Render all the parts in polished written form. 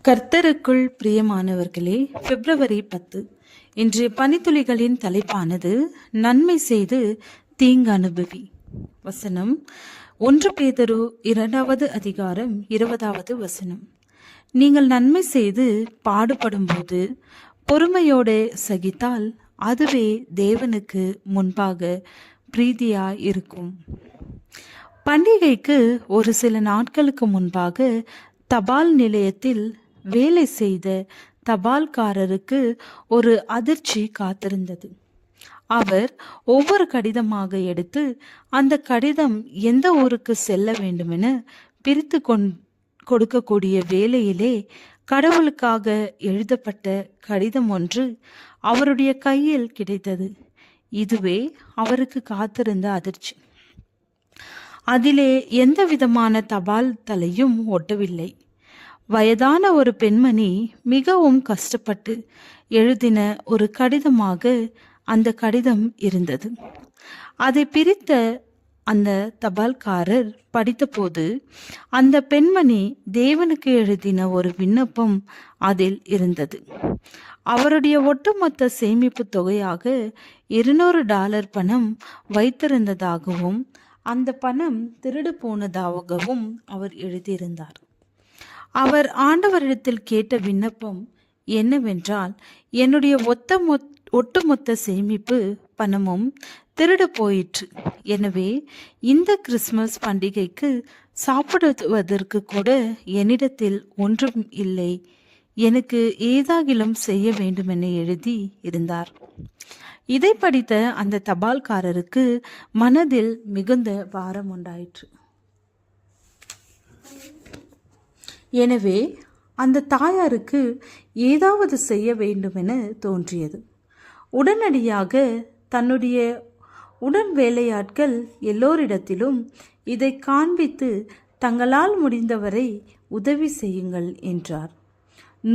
கர்த்தருக்குள் பிரியமானவர்களே, பிப்ரவரி 10 இன்றைய பனித்துளிகளின் தலைப்பானது நன்மை செய்து தீங்கு அனுபவி. வசனம் 1 பேதுரு 2வது அதிகாரம் 20வது வசனம். நீங்கள் நன்மை செய்து பாடுபடும் போது பொறுமையோடு சகித்தால் அதுவே தேவனுக்கு முன்பாக பிரீதியாய் இருக்கும். பண்டிகைக்கு ஒரு சில நாட்களுக்கு முன்பாக தபால் நிலையத்தில் வேலை செய்த தபால்காரருக்கு ஒரு அதிர்ச்சி காத்திருந்தது. அவர் ஒவ்வொரு கடிதமாக எடுத்து அந்த கடிதம் எந்த ஊருக்கு செல்ல வேண்டுமென பிரித்து கொடுக்கக்கூடிய வேளையிலே கடவுளுக்காக எழுதப்பட்ட கடிதம் ஒன்று அவருடைய கையில் கிடைத்தது. இதுவே அவருக்கு காத்திருந்த அதிர்ச்சி. அதிலே எந்த விதமான தபால் தலையும் ஒட்டவில்லை. வயதான ஒரு பெண்மணி மிகவும் கஷ்டப்பட்டு எழுதின ஒரு கடிதமாக அந்த கடிதம் இருந்தது. அதை பிரித்த அந்த தபால்காரர் படித்தபோது அந்த பெண்மணி தேவனுக்கு எழுதின ஒரு விண்ணப்பம் அதில் இருந்தது. அவருடைய ஒட்டுமொத்த சேமிப்பு தொகையாக $200 பணம் வைத்திருந்ததாகவும் அந்த பணம் திருடு போனதாகவும் அவர் எழுதியிருந்தார். அவர் ஆண்டவரிடத்தில் கேட்ட விண்ணப்பம் என்னவென்றால், என்னுடைய ஒட்டுமொத்த சேமிப்பு பணமும் திருடு போயிற்று. எனவே இந்த கிறிஸ்துமஸ் பண்டிகைக்கு சாப்பிடுவதற்கு கூட என்னிடத்தில் ஒன்றும் இல்லை. எனக்கு ஏதாகிலும் செய்ய வேண்டுமென எழுதி இருந்தார். இதை படித்த அந்த தபால்காரருக்கு மனதில் மிகுந்த பாரம் உண்டாயிற்று. எனவே அந்த தாயாருக்கு ஏதாவது செய்ய வேண்டுமென தோன்றியது. உடனடியாக தன்னுடைய உடன் வேலையாட்கள் எல்லோரிடத்திலும் இதை காண்பித்து தங்களால் முடிந்தவரை உதவி செய்யுங்கள் என்றார்.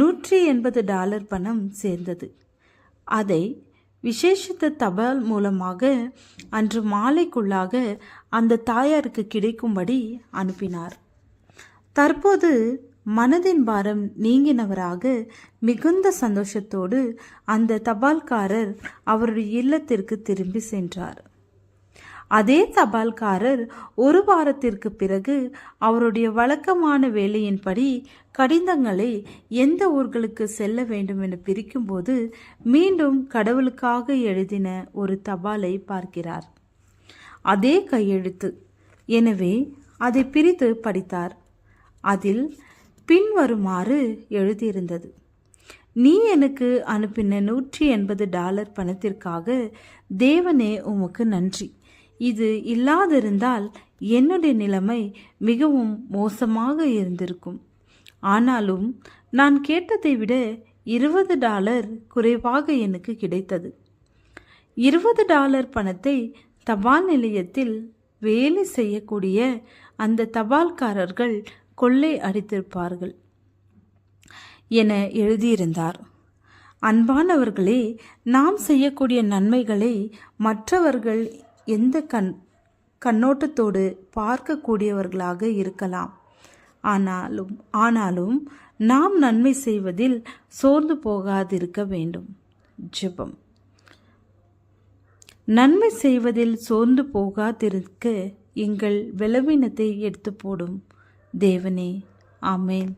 $180 பணம் சேர்ந்தது. அதை விசேஷித்த தபால் மூலமாக அன்று மாலைக்குள்ளாக அந்த தாயாருக்கு கிடைக்கும்படி அனுப்பினார். தற்போது மனதின் பாரம் நீங்கினவராக மிகுந்த சந்தோஷத்தோடு அந்த தபால்காரர் அவருடைய இல்லத்திற்கு திரும்பி சென்றார். அதே தபால்காரர் ஒரு வாரத்திற்கு பிறகு அவருடைய வழக்கமான வேலையின்படி கடிதங்களை எந்த ஊர்களுக்கு செல்ல வேண்டும் என பிரிக்கும்போது மீண்டும் கடவுளுக்காக எழுதின ஒரு தபாலை பார்க்கிறார். அதே கையெழுத்து. எனவே அதை பிரித்து படித்தார். அதில் பின்வருமாறு எழுதியிருந்தது: நீ எனக்கு அனுப்பின $180 பணத்திற்காக தேவனே உமக்கு நன்றி. இது இல்லாதிருந்தால் என்னுடைய நிலைமை மிகவும் மோசமாக இருந்திருக்கும். ஆனாலும் நான் கேட்டதை விட $20 குறைவாக எனக்கு கிடைத்தது. $20 பணத்தை தபால் நிலையத்தில் வேலை செய்யக்கூடிய அந்த தபால்காரர்கள் கொள்ளை அடித்திருப்பார்கள் என எழுதியிருந்தார். அன்பானவர்களே, நாம் செய்யக்கூடிய நன்மைகளை மற்றவர்கள் எந்த கண்ணோட்டத்தோடு பார்க்கக்கூடியவர்களாக இருக்கலாம். ஆனாலும் நாம் நன்மை செய்வதில் சோர்ந்து போகாதிருக்க வேண்டும். ஜெபம். நன்மை செய்வதில் சோர்ந்து போகாதிருக்க எங்கள் பலவீனத்தை எடுத்து போடும் தேவனே. ஆமென்.